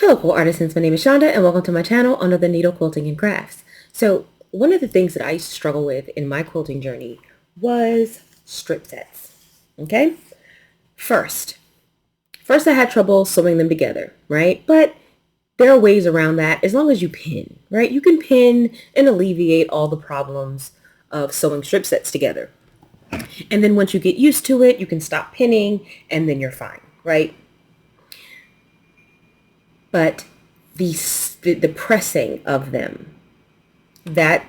Hello, quilt artisans. My name is Shonda, and welcome to my channel under the Needle Quilting and Crafts. So, one of the things that I used to struggle with in my quilting journey was strip sets. Okay? First I had trouble sewing them together, right? But there are ways around that as long as you pin, right? You can pin and alleviate all the problems of sewing strip sets together. And then once you get used to it, you can stop pinning and then you're fine, right? But the pressing of them, that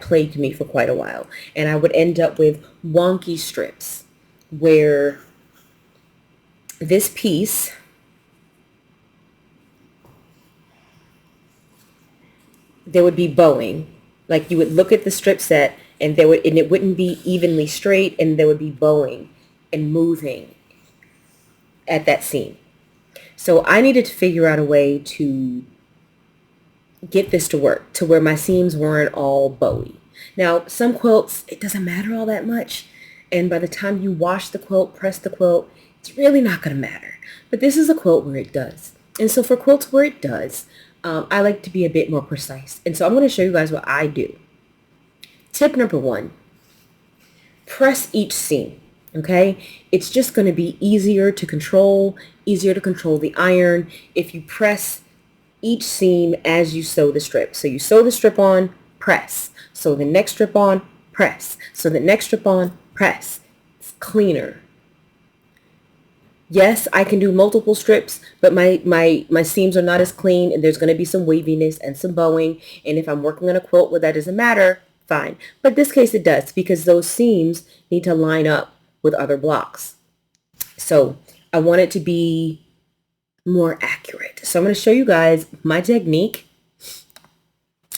plagued me for quite a while, and I would end up with wonky strips where this piece, there would be bowing. Like you would look at the strip set and it wouldn't be evenly straight, and there would be bowing and moving at that seam. So I needed to figure out a way to get this to work to where my seams weren't all bowy. Now, some quilts, it doesn't matter all that much. And by the time you wash the quilt, press the quilt, it's really not going to matter. But this is a quilt where it does. And so for quilts where it does, I like to be a bit more precise. And so I'm going to show you guys what I do. Tip number 1, press each seam. Okay? It's just going to be easier to control the iron if you press each seam as you sew the strip. So you sew the strip on, press. Sew the next strip on, press. Sew the next strip on, press. It's cleaner. Yes, I can do multiple strips, but my seams are not as clean, and there's going to be some waviness and some bowing. And if I'm working on a quilt where that doesn't matter, fine. But in this case it does, because those seams need to line up with other blocks. So I want it to be more accurate. So I'm going to show you guys my technique.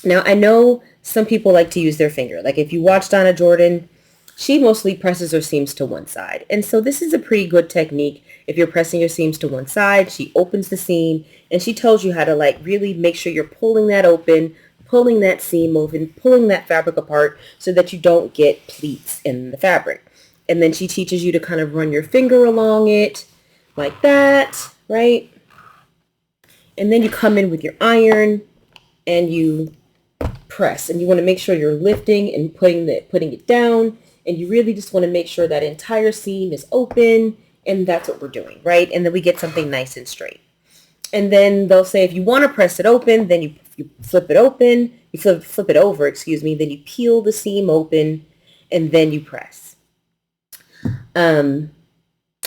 Now, I know some people like to use their finger. Like if you watch Donna Jordan, she mostly presses her seams to one side. And so this is a pretty good technique. If you're pressing your seams to one side, she opens the seam and she tells you how to like really make sure you're pulling that open, pulling that seam open, pulling that fabric apart so that you don't get pleats in the fabric. And then she teaches you to kind of run your finger along it like that, right? And then you come in with your iron and you press, and you want to make sure you're lifting and putting it down, and you really just want to make sure that entire seam is open, and that's what we're doing, right? And then we get something nice and straight. And then they'll say if you want to press it open, then you flip it open, you flip it over, excuse me, then you peel the seam open, and then you press.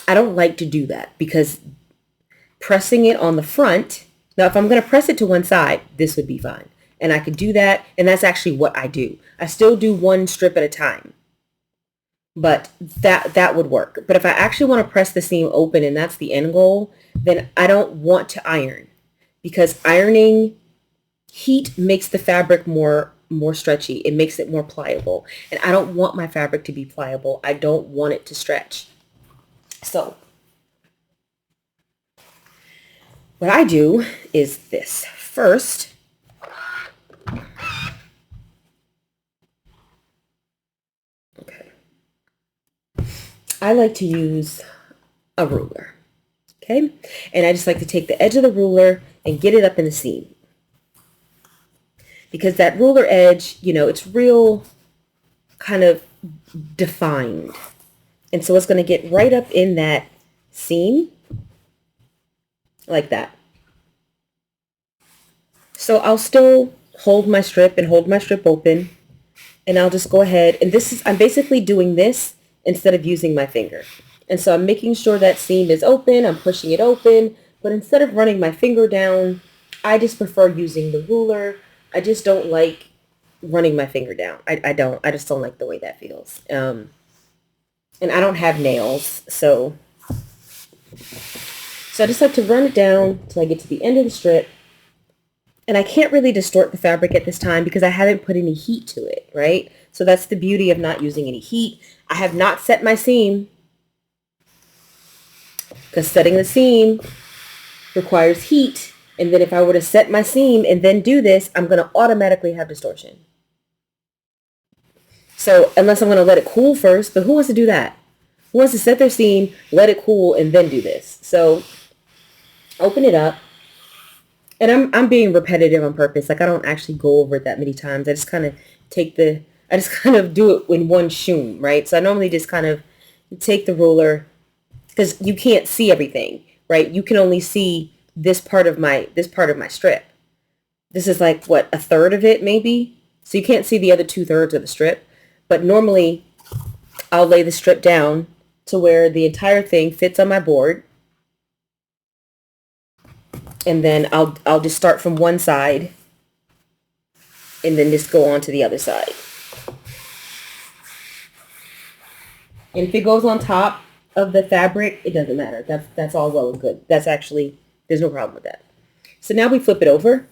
I don't like to do that because pressing it on the front, now if I'm going to press it to one side, this would be fine. And I could do that, and that's actually what I do. I still do one strip at a time, but that would work. But if I actually want to press the seam open and that's the end goal, then I don't want to iron, because ironing, heat makes the fabric more stretchy. It makes it more pliable, and I don't want my fabric to be pliable. I don't want it to stretch. So what I do is this. First, I like to use a ruler, okay? And I just like to take the edge of the ruler and get it up in the seam. Because that ruler edge, you know, it's real kind of defined. And so it's going to get right up in that seam like that. So I'll still hold my strip and hold my strip open, and I'll just go ahead, and I'm basically doing this instead of using my finger. And so I'm making sure that seam is open, I'm pushing it open, but instead of running my finger down, I just prefer using the ruler. I just don't like running my finger down. I just don't like the way that feels. And I don't have nails, so I just like to run it down till I get to the end of the strip. And I can't really distort the fabric at this time because I haven't put any heat to it, right? So that's the beauty of not using any heat. I have not set my seam, because setting the seam requires heat. And then if I were to set my seam and then do this, I'm going to automatically have distortion. So unless I'm going to let it cool first, but who wants to do that? Who wants to set their seam, let it cool, and then do this? So open it up. And I'm being repetitive on purpose. Like I don't actually go over it that many times. I just kind of I just kind of do it in one shoom, right? So I normally just kind of take the ruler because you can't see everything, right? You can only see this part of my strip. This is like what, a third of it maybe? So you can't see the other 2/3 of the strip. But normally I'll lay the strip down to where the entire thing fits on my board. And then I'll just start from one side and then just go on to the other side. And if it goes on top of the fabric, it doesn't matter. That's all well and good. That's actually, there's no problem with that. So now we flip it over.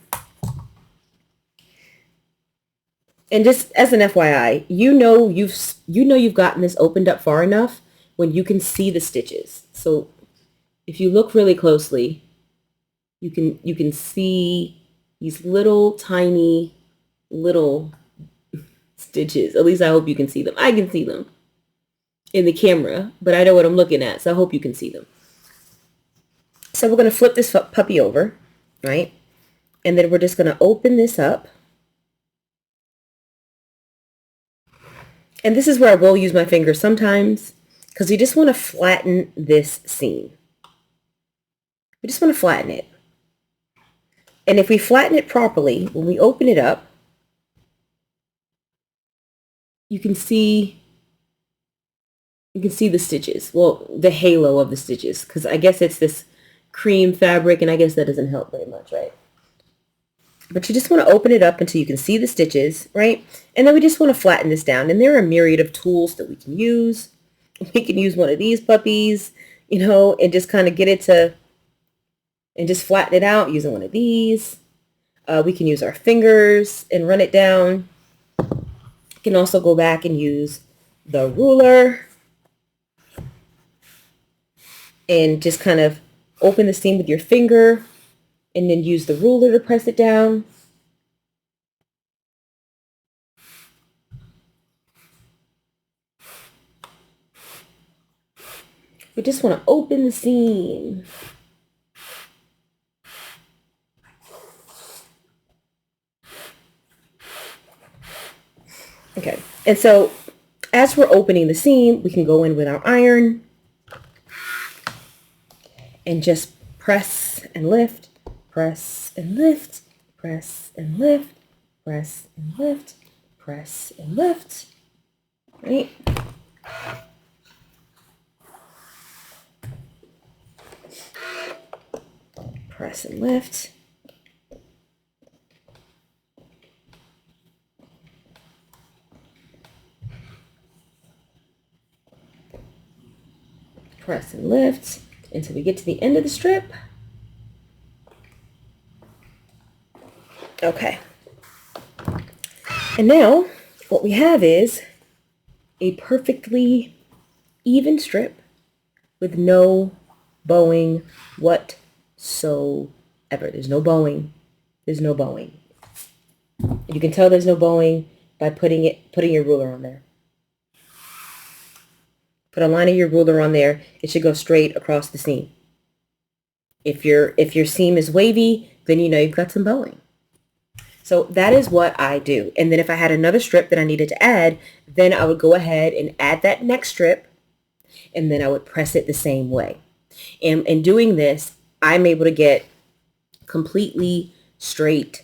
And just as an FYI, you know you've gotten this opened up far enough when you can see the stitches. So if you look really closely, you can see these little tiny little stitches. At least I hope you can see them. I can see them in the camera, but I know what I'm looking at, so I hope you can see them. So we're going to flip this puppy over, right? And then we're just going to open this up. And this is where I will use my finger sometimes because we just want to flatten this seam. We just want to flatten it. And if we flatten it properly, when we open it up, you can see the stitches. Well, the halo of the stitches, because I guess it's this cream fabric, and I guess that doesn't help very much, right? But you just want to open it up until you can see the stitches, right? And then we just want to flatten this down. And there are a myriad of tools that we can use. We can use one of these puppies, you know, and just kind of get it to, and just flatten it out using one of these. We can use our fingers and run it down. You can also go back and use the ruler and just kind of open the seam with your finger and then use the ruler to press it down. We just want to open the seam. Okay, and so as we're opening the seam, we can go in with our iron and just press and lift, press and lift, press and lift, press and lift, press and lift, right? Press and lift. Press and lift until we get to the end of the strip. Okay. And now what we have is a perfectly even strip with no bowing whatsoever. There's no bowing. There's no bowing. You can tell there's no bowing by putting your ruler on there. Put a line of your ruler on there. It should go straight across the seam. If your seam is wavy, then you know you've got some bowing. So that is what I do. And then if I had another strip that I needed to add, then I would go ahead and add that next strip, and then I would press it the same way. And in doing this, I'm able to get completely straight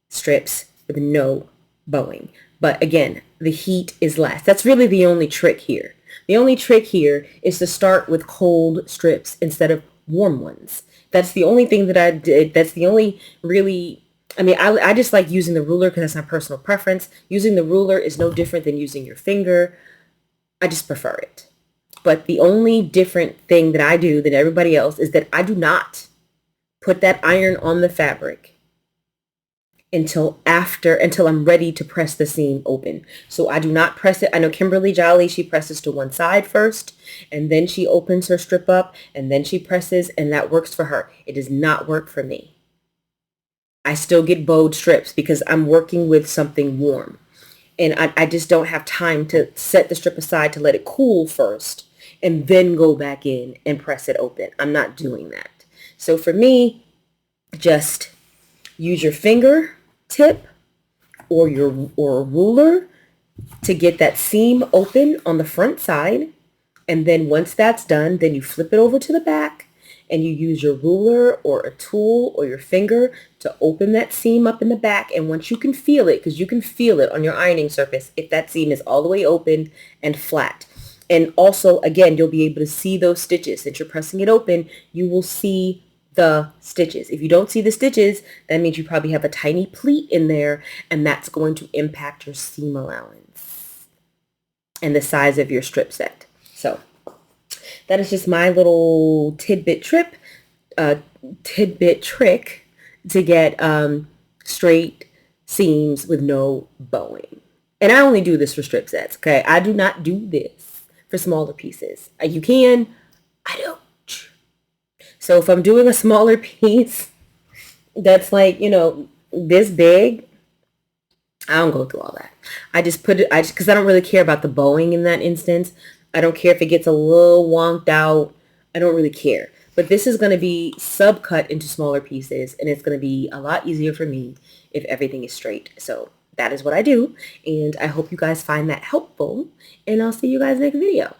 strips with no bowing. But again, the heat is less. That's really the only trick here. The only trick here is to start with cold strips instead of warm ones. That's the only thing that I did. That's the only really, I mean, I just like using the ruler because that's my personal preference. Using the ruler is no different than using your finger. I just prefer it. But the only different thing that I do than everybody else is that I do not put that iron on the fabric until I'm ready to press the seam open. So I do not press it. I know Kimberly Jolly, she presses to one side first, and then she opens her strip up, and then she presses, and that works for her. It does not work for me. I still get bowed strips because I'm working with something warm. And I just don't have time to set the strip aside to let it cool first and then go back in and press it open. I'm not doing that. So for me, just Use your finger tip or a ruler to get that seam open on the front side. And then once that's done, then you flip it over to the back and you use your ruler or a tool or your finger to open that seam up in the back. And once you can feel it, because you can feel it on your ironing surface if that seam is all the way open and flat. And also, again, you'll be able to see those stitches. Since you're pressing it open, you will see the stitches. If you don't see the stitches, that means you probably have a tiny pleat in there, and that's going to impact your seam allowance and the size of your strip set. So that is just my little tidbit trick to get straight seams with no bowing. And I only do this for strip sets, okay? I do not do this for smaller pieces. You can, I don't. So if I'm doing a smaller piece that's like, this big, I don't go through all that. I just put it, because I don't really care about the bowing in that instance. I don't care if it gets a little wonked out. I don't really care. But this is going to be subcut into smaller pieces, and it's going to be a lot easier for me if everything is straight. So that is what I do, and I hope you guys find that helpful, and I'll see you guys next video.